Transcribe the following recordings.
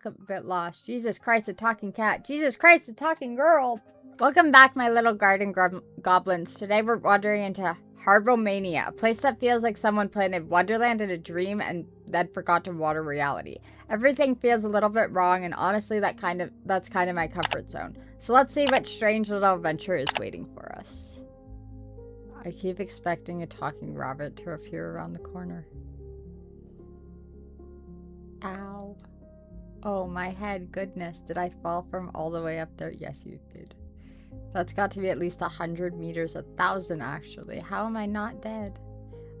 A bit lost. Jesus Christ, a talking cat. Jesus Christ, a talking girl. Welcome back, my little garden goblins. Today we're wandering into Habromania, a place that feels like someone planted Wonderland in a dream and then forgot to water reality. Everything feels a little bit wrong, and honestly, that's kind of my comfort zone. So let's see what strange little adventure is waiting for us. I keep expecting a talking rabbit to appear around the corner. Ow. Oh, my head. Goodness. Did I fall from all the way up there? Yes, you did. That's got to be at least 100 meters, 1,000 actually. How am I not dead?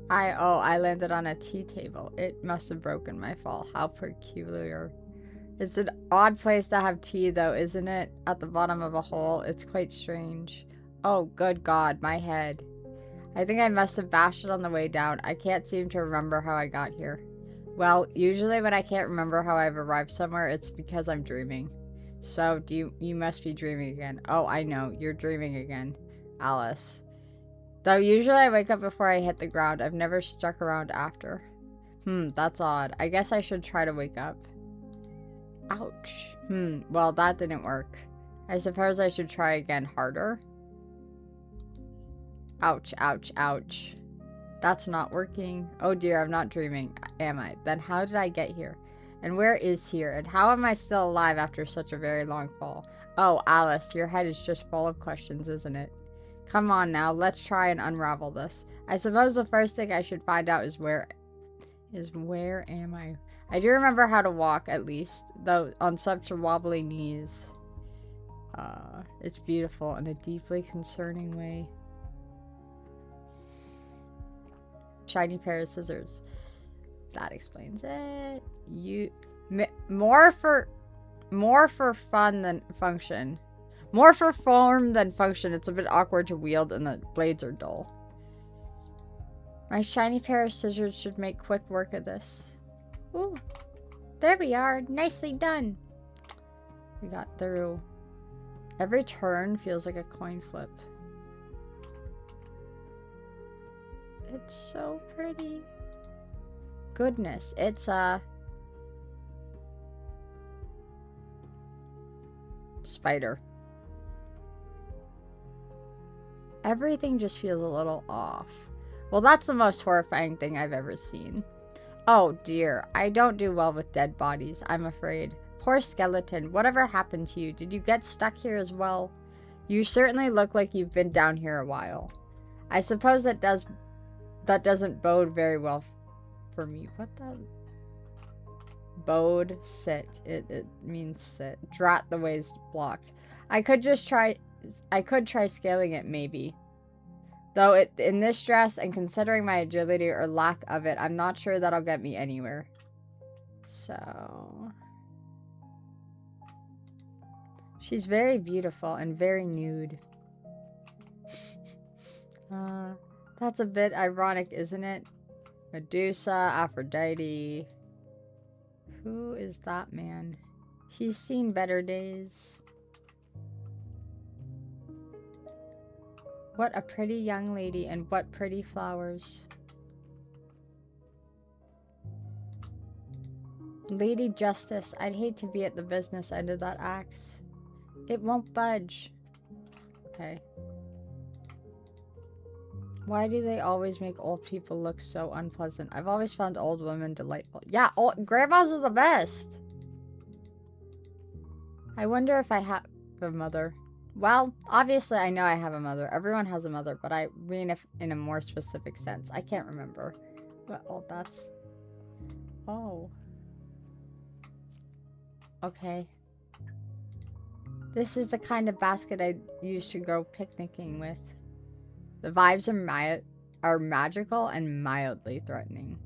I landed on a tea table. It must have broken my fall. How peculiar. It's an odd place to have tea though, isn't it? At the bottom of a hole. It's quite strange. Oh, good God, my head. I think I must have bashed it on the way down. I can't seem to remember how I got here. Well, usually when I can't remember how I've arrived somewhere, it's because I'm dreaming. So, you must be dreaming again. Oh, I know. You're dreaming again, Alice. Though usually I wake up before I hit the ground. I've never stuck around after. That's odd. I guess I should try to wake up. Ouch. Well, that didn't work. I suppose I should try again harder. Ouch, ouch, ouch. That's not working. Oh dear, I'm not dreaming, am I? Then how did I get here? And where is here? And how am I still alive after such a very long fall? Oh, Alice, your head is just full of questions, isn't it? Come on now, let's try and unravel this. I suppose the first thing I should find out is where am I? I do remember how to walk, at least, though on such wobbly knees. It's beautiful in a deeply concerning way. Shiny pair of scissors. That explains it. More for fun than function. More for form than function. It's a bit awkward to wield and the blades are dull. My shiny pair of scissors should make quick work of this. Ooh. There we are. Nicely done. We got through. Every turn feels like a coin flip. It's so pretty. Goodness, it's a spider. Everything just feels a little off. Well, that's the most horrifying thing I've ever seen. Oh dear, I don't do well with dead bodies, I'm afraid. Poor skeleton, whatever happened to you? Did you get stuck here as well? You certainly look like you've been down here a while. I suppose that doesn't bode very well for me. What the? Bode, sit. It means sit. Drat, the way's blocked. I could try scaling it maybe. Though in this dress and considering my agility or lack of it, I'm not sure that'll get me anywhere. So she's very beautiful and very nude. That's a bit ironic, isn't it? Medusa, Aphrodite. Who is that man? He's seen better days. What a pretty young lady and what pretty flowers. Lady Justice, I'd hate to be at the business end of that axe. It won't budge. Okay. Why do they always make old people look so unpleasant? I've always found old women delightful. Yeah, grandmas are the best. I wonder if I have a mother. Well, obviously I know I have a mother. Everyone has a mother, but I mean if in a more specific sense. I can't remember. But, oh, that's... Oh. Okay. This is the kind of basket I used to go picnicking with. The vibes are magical and mildly threatening.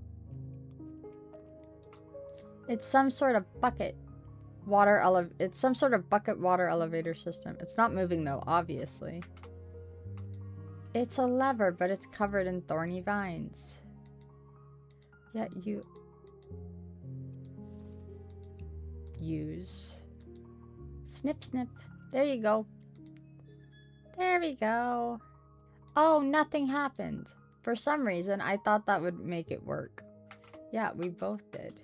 It's some sort of bucket water elevator system. It's not moving though, obviously. It's a lever, but it's covered in thorny vines. Yeah, use. Snip, snip. There you go. There we go. Oh, nothing happened. For some reason, I thought that would make it work. Yeah, we both did.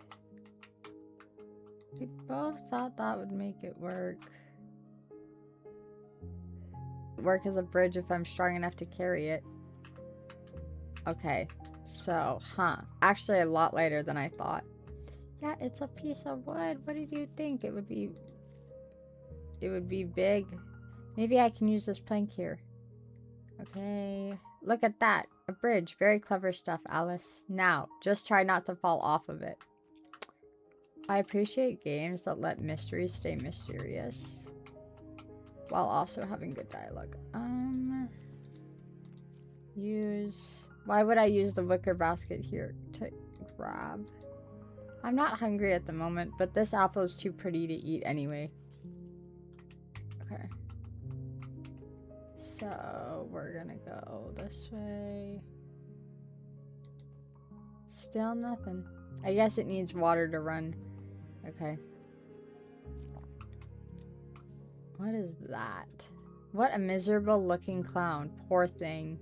We both thought that would make it work. Work as a bridge if I'm strong enough to carry it. Okay, so, actually a lot lighter than I thought. Yeah, it's a piece of wood. What did you think? It would be big. Maybe I can use this plank here. Okay, look at that. A bridge. Very clever stuff, Alice. Now, just try not to fall off of it. I appreciate games that let mysteries stay mysterious while also having good dialogue. Why would I use the wicker basket here to grab? I'm not hungry at the moment, but this apple is too pretty to eat anyway. Okay. So, we're gonna go this way. Still nothing. I guess it needs water to run. Okay. What is that? What a miserable looking clown. Poor thing.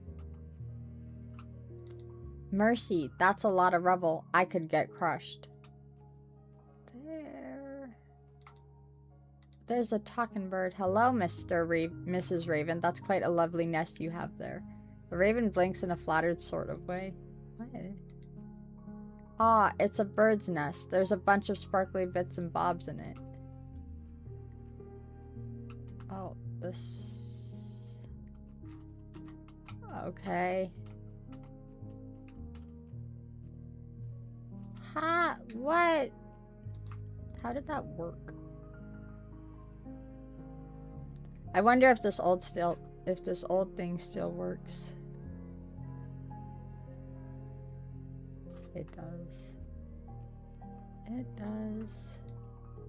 Mercy, that's a lot of rubble. I could get crushed. There's a talking bird. Hello, Mrs. Raven. That's quite a lovely nest you have there. The raven blinks in a flattered sort of way. What? Ah, it's a bird's nest. There's a bunch of sparkly bits and bobs in it. Oh, this... Okay. What? How did that work? I wonder if this old thing still works. It does. It does.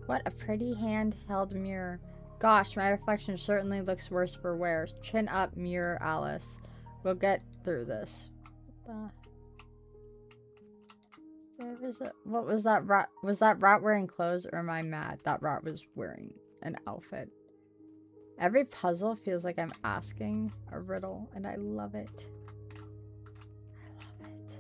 What a pretty handheld mirror. Gosh, my reflection certainly looks worse for wear. Chin up, mirror Alice. We'll get through this. What was that rat? Was that rat wearing clothes, or am I mad? That rat was wearing an outfit. Every puzzle feels like I'm asking a riddle, and I love it. I love it.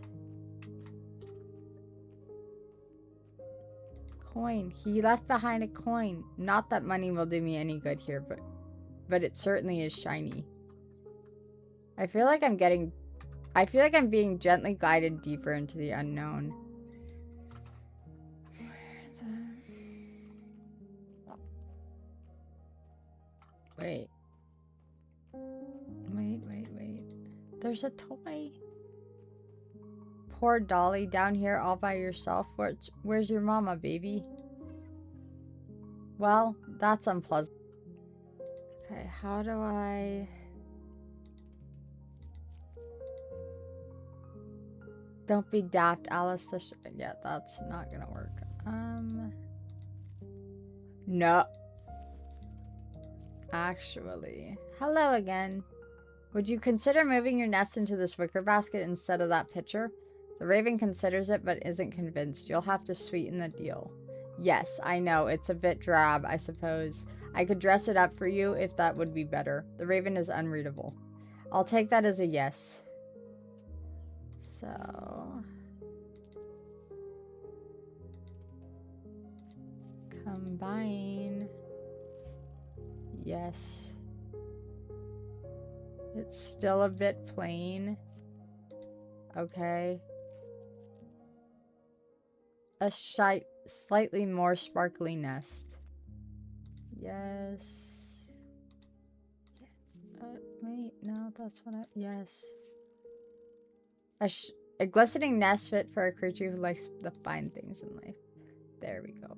Coin. He left behind a coin. Not that money will do me any good here, but it certainly is shiny. I feel like I'm being gently guided deeper into the unknown. Wait. There's a toy. Poor Dolly, down here all by yourself. Where's your mama, baby? Well, that's unpleasant. Okay, how do I... Don't be daft, Alice. Yeah, that's not gonna work. No. Actually. Hello again. Would you consider moving your nest into this wicker basket instead of that pitcher? The raven considers it but isn't convinced. You'll have to sweeten the deal. Yes, I know. It's a bit drab, I suppose. I could dress it up for you if that would be better. The raven is unreadable. I'll take that as a yes. So... Combine... Yes. It's still a bit plain. Okay. A slightly more sparkly nest. Yes. Wait, no, that's what I... Yes. A glistening nest fit for a creature who likes the fine things in life. There we go.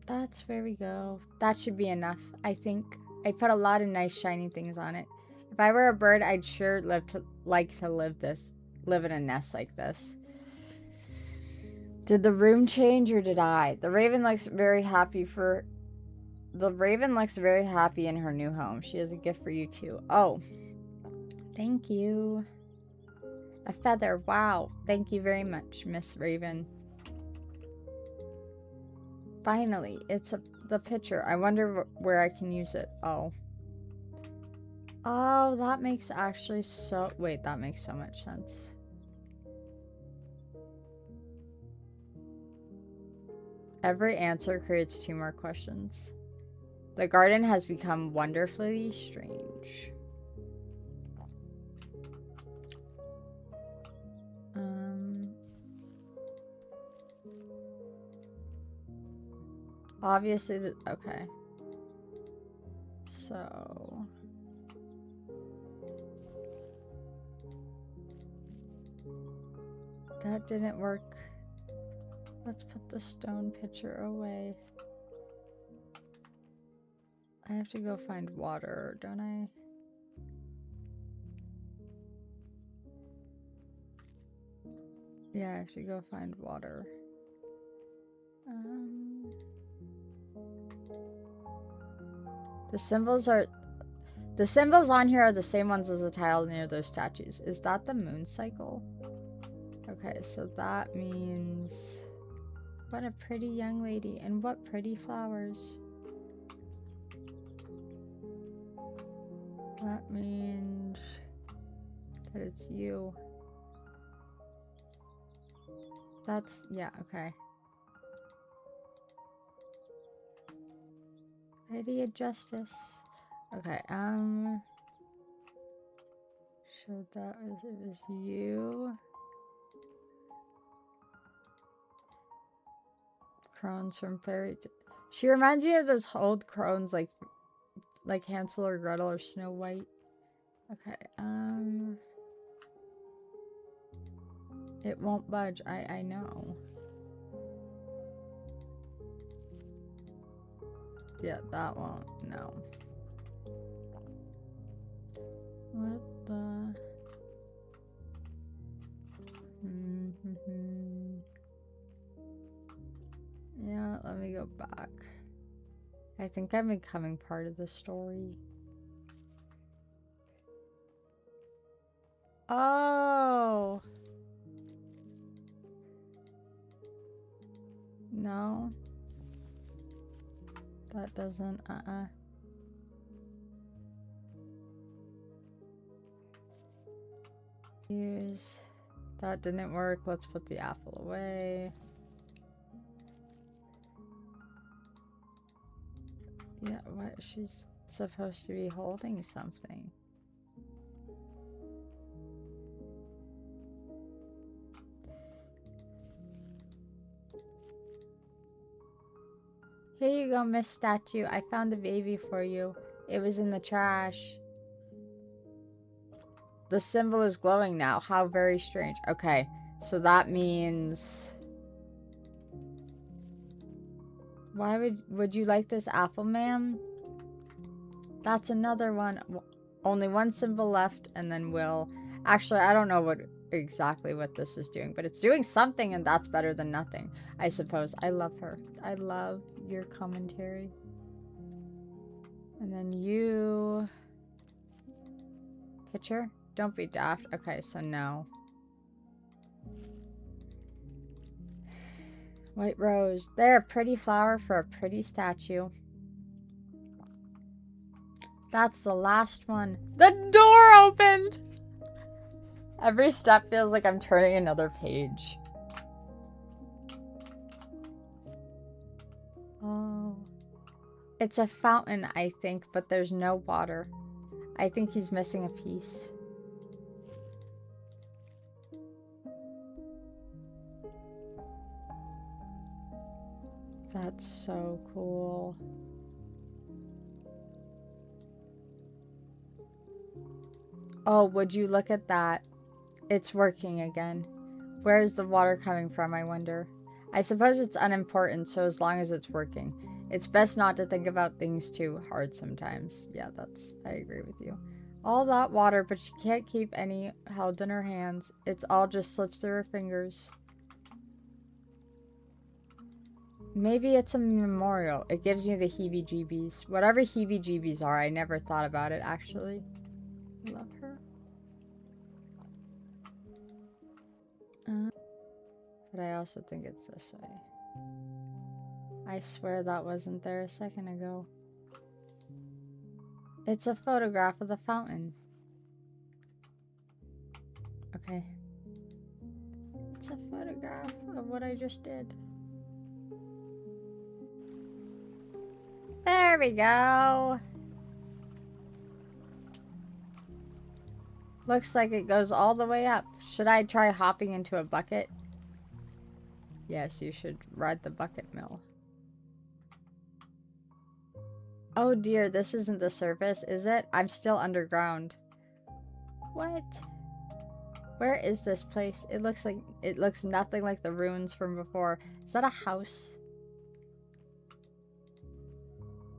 That's where we go. That should be enough, I think. I put a lot of nice shiny things on it. If I were a bird, I'd sure like to live in a nest like this. Did the room change or did I? The raven looks very happy in her new home. She has a gift for you too. Oh. Thank you. A feather. Wow. Thank you very much, Miss Raven. Finally, it's the picture. I wonder where I can use it. Oh. Oh, that makes actually so... Wait, that makes so much sense. Every answer creates 2 more questions. The garden has become wonderfully strange. Obviously, okay. So... that didn't work. Let's put the stone pitcher away. I have to go find water, don't I? Yeah, I have to go find water. The symbols on here are the same ones as the tile near those statues. Is that the moon cycle? Okay, so that means... what a pretty young lady, and what pretty flowers. That means that it's you. That's, yeah, okay. Lady of Justice. Okay, so that was, it was you. Crones from fairy she reminds me of those old crones like Hansel or Gretel or Snow White. Okay, it won't budge. I know. Yeah, that won't. No. What the? Yeah, let me go back. I think I'm becoming part of the story. Oh! No. That doesn't, Use. That didn't work. Let's put the apple away. Yeah, what? She's supposed to be holding something. Here you go, Miss Statue. I found a baby for you. It was in the trash. The symbol is glowing now. How very strange. Okay, so that means... why would you like this apple, ma'am? That's another one. Only one symbol left, and then we'll... actually, I don't know exactly what this is doing, but it's doing something, and that's better than nothing, I suppose. I love her. I love your commentary. And then you... pitcher? Don't be daft. Okay, so no. White rose. They're a pretty flower for a pretty statue. That's the last one. The door opened! Every step feels like I'm turning another page. Oh. It's a fountain, I think, but there's no water. I think he's missing a piece. That's so cool. Oh, would you look at that? It's working again. Where is the water coming from, I wonder? I suppose it's unimportant, so as long as it's working. It's best not to think about things too hard sometimes. Yeah, I agree with you. All that water, but she can't keep any held in her hands. It's all just slips through her fingers. Maybe it's a memorial. It gives me the heebie-jeebies. Whatever heebie-jeebies are, I never thought about it, actually. Love her. But I also think it's this way. I swear that wasn't there a second ago. It's a photograph of the fountain. Okay. It's a photograph of what I just did. There we go. Looks like it goes all the way up. Should I try hopping into a bucket? Yes, you should ride the bucket mill. Oh dear, this isn't the surface, is it? I'm still underground. What? Where is this place? It looks nothing like the ruins from before. Is that a house?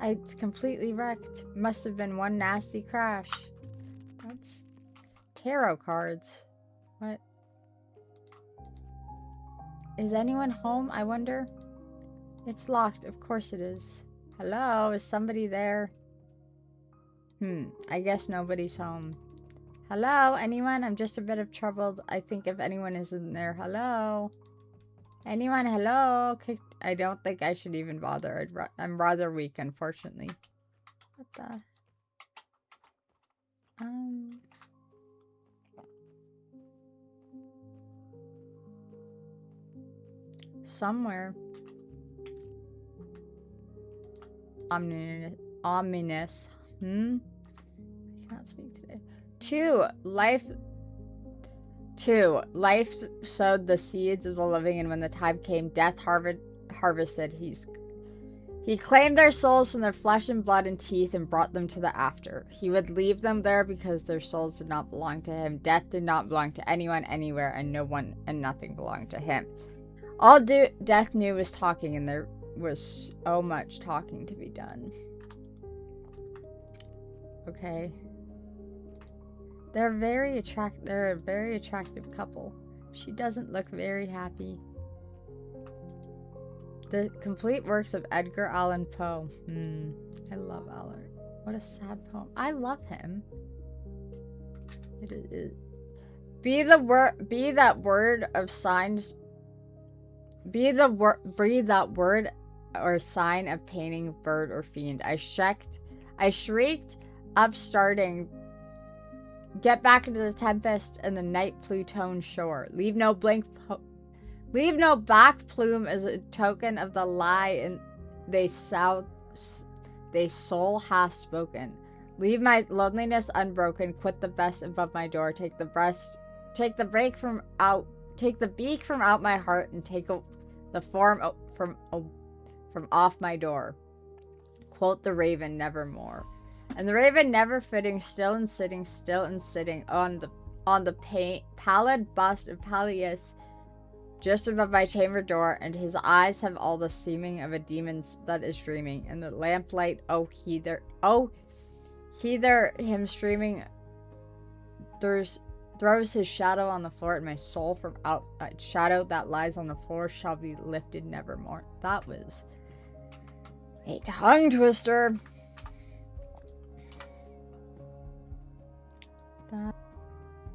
It's completely wrecked. Must have been one nasty crash. That's tarot cards. What? Is anyone home, I wonder? It's locked. Of course it is. Hello? Is somebody there? I guess nobody's home. Hello? Anyone? I'm just a bit of troubled. I think if anyone is in there. Hello? Anyone? Hello? I don't think I should even bother. I'm rather weak, unfortunately. What the? Somewhere. Ominous. I cannot speak today. 2. Life sowed the seeds of the living, and when the time came, death harvested. He claimed their souls from their flesh and blood and teeth and brought them to the after. He would leave them there because their souls did not belong to him. Death did not belong to anyone, anywhere, and no one and nothing belonged to him. All death knew was talking, and there was so much talking to be done. Okay. They're a very attractive couple. She doesn't look very happy. The complete works of Edgar Allan Poe. I love Allan. What a sad poem. I love him. It is. Be that word or sign of painting bird or fiend. I shrieked, upstarting. Get back into the tempest and the night Plutone shore. Leave no back plume as a token of the lie and they soul hath spoken. Leave my loneliness unbroken. Quit the best above my door. Take the beak from out my heart and take the form from off my door. Quote the raven nevermore. And the raven never fitting, still and sitting on the pallid bust of Peleus just above my chamber door, and his eyes have all the seeming of a demon that is dreaming, and the lamplight, hither him streaming throws his shadow on the floor, and my soul from out shadow that lies on the floor shall be lifted nevermore. That was a tongue twister.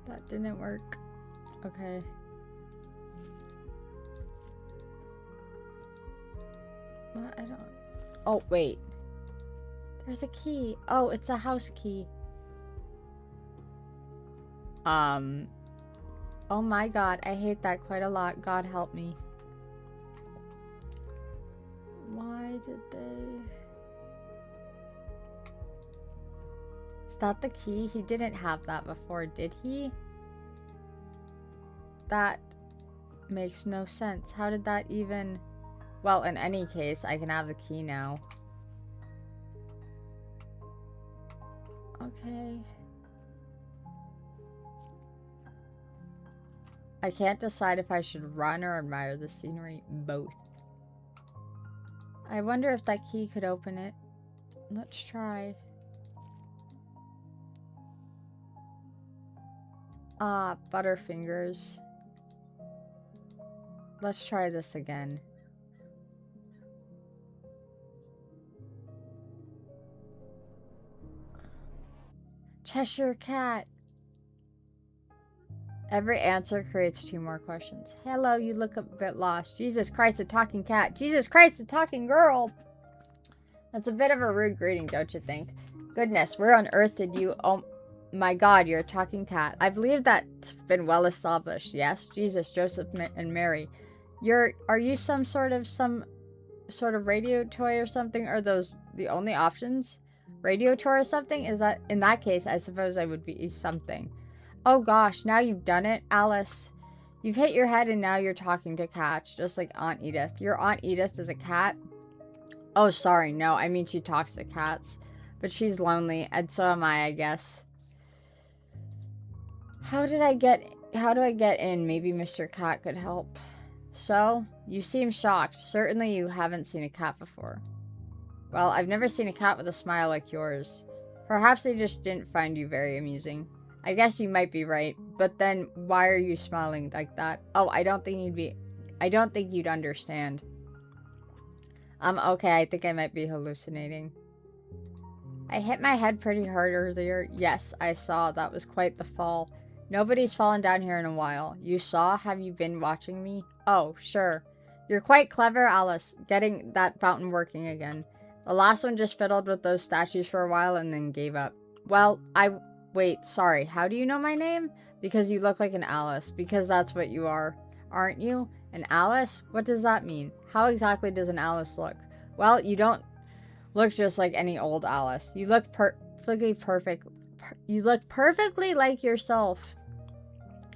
That didn't work. Okay. What? I don't. Oh, wait. There's a key. Oh, it's a house key. Oh my god, I hate that quite a lot. God help me. Why did they... Is that the key? He didn't have that before, did he? That makes no sense. How did that even... Well, in any case, I can have the key now. Okay. I can't decide if I should run or admire the scenery. Both. I wonder if that key could open it. Let's try. Ah, Butterfingers. Let's try this again. Cheshire Cat. Every answer creates 2 more questions. Hello, you look a bit lost. Jesus Christ, a talking cat. Jesus Christ, a talking girl. That's a bit of a rude greeting, don't you think? Goodness, where on earth did you... Oh my god, you're a talking cat. I believe that's been well established, yes? Jesus, Joseph, and Mary. Are you some sort of sort of radio toy or something? Are those the only options? Radio toy or something? Is that, in that case, I suppose I would be something. Oh gosh, now you've done it, Alice. You've hit your head and now you're talking to cats, just like Aunt Edith. Your Aunt Edith is a cat? Oh, sorry, no, I mean she talks to cats. But she's lonely, and so am I guess. How do I get in? Maybe Mr. Cat could help. So, you seem shocked. Certainly you haven't seen a cat before. Well, I've never seen a cat with a smile like yours. Perhaps they just didn't find you very amusing. I guess you might be right, but then why are you smiling like that? Oh, I don't think you'd understand. Okay, I think I might be hallucinating. I hit my head pretty hard earlier. Yes, I saw. That was quite the fall. Nobody's fallen down here in a while. You saw? Have you been watching me? Oh, sure. You're quite clever, Alice, getting that fountain working again. The last one just fiddled with those statues for a while and then gave up. Well, wait, sorry. How do you know my name? Because you look like an Alice. Because that's what you are. Aren't you? An Alice? What does that mean? How exactly does an Alice look? Well, you don't look just like any old Alice. You look perfect. You look perfectly like yourself.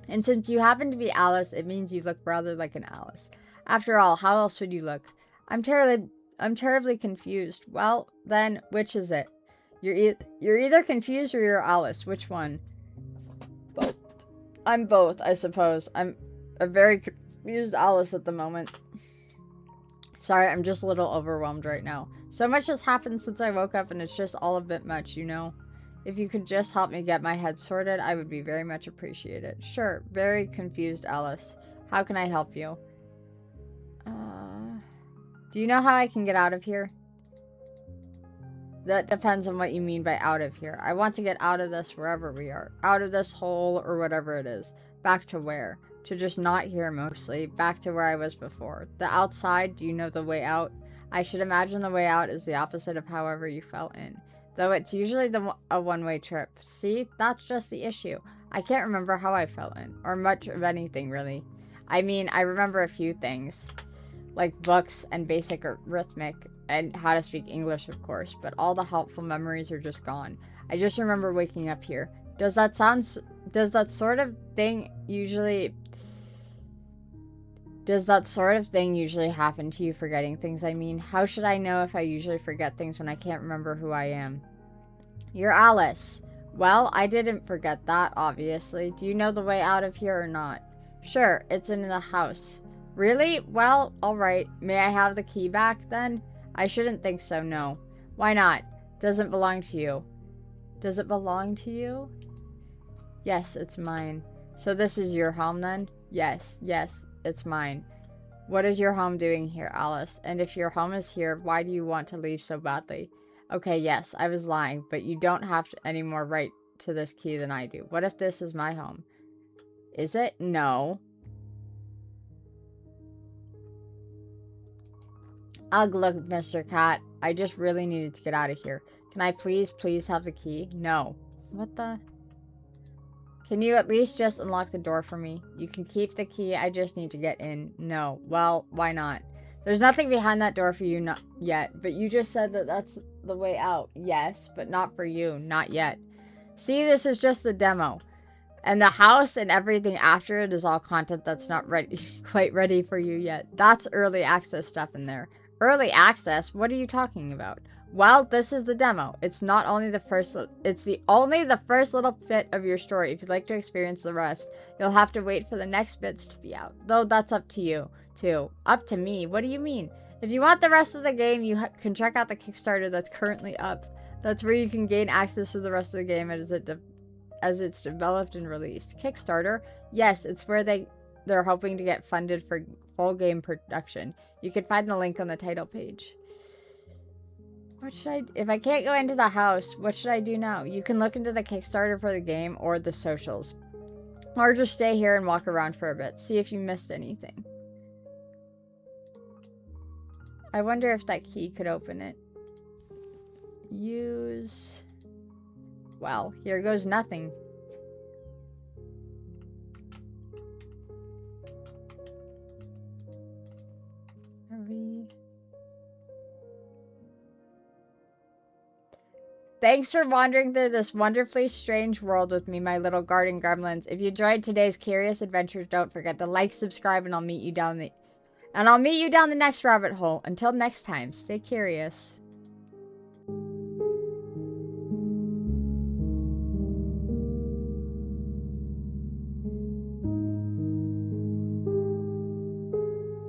And since you happen to be Alice, it means you look rather like an Alice. After all, how else would you look? I'm terribly confused. Well, then, which is it? You're either confused or you're Alice. Which one? Both. I'm both, I suppose. I'm a very confused Alice at the moment. Sorry, I'm just a little overwhelmed right now. So much has happened since I woke up and it's just all a bit much, you know? If you could just help me get my head sorted, I would be very much appreciated. Sure, very confused Alice. How can I help you? Do you know how I can get out of here? That depends on what you mean by out of here. I want to get out of this wherever we are. Out of this hole or whatever it is. Back to where? To just not here mostly. Back to where I was before. The outside, do you know the way out? I should imagine the way out is the opposite of however you fell in. Though it's usually a one-way trip. See? That's just the issue. I can't remember how I fell in. Or much of anything, really. I mean, I remember a few things. Like books and basic arithmetic. And how to speak English, of course. But all the helpful memories are just gone. I just remember waking up here. Does that sort of thing usually happen to you, forgetting things? I mean, how should I know if I usually forget things when I can't remember who I am? You're Alice. Well, I didn't forget that, obviously. Do you know the way out of here or not? Sure, it's in the house. Really? Well, alright. May I have the key back, then? I shouldn't think so, no. Why not? Doesn't belong to you. Does it belong to you? Yes, it's mine. So this is your home, then? Yes, it's mine. What is your home doing here, Alice? And if your home is here, why do you want to leave so badly? Okay, yes, I was lying, but you don't have any more right to this key than I do. What if this is my home? Is it? No. Ugh, look, Mr. Cat. I just really needed to get out of here. Can I please have the key? No. What the? Can you at least just unlock the door for me? You can keep the key. I just need to get in. No. Well, why not? There's nothing behind that door for you not yet, but you just said that that's the way out. Yes, but not for you. Not yet. See, this is just the demo. And the house and everything after it is all content that's not quite ready for you yet. That's early access stuff in there. Early access? What are you talking about? Well, this is the demo. It's only the first little bit of your story. If you'd like to experience the rest, you'll have to wait for the next bits to be out. Though that's up to you, too. Up to me? What do you mean? If you want the rest of the game, you can check out the Kickstarter that's currently up. That's where you can gain access to the rest of the game as it's developed and released. Kickstarter? Yes, it's where they're hoping to get funded for full game production. You can find the link on the title page. If I can't go into the house, what should I do now? You can look into the Kickstarter for the game or the socials. Or just stay here and walk around for a bit. See if you missed anything. I wonder if that key could open it. Use... Well, here goes nothing. Thanks for wandering through this wonderfully strange world with me, my little garden gremlins. If you enjoyed today's curious adventures, don't forget to like, subscribe, and I'll meet you down the next rabbit hole. Until next time, stay curious.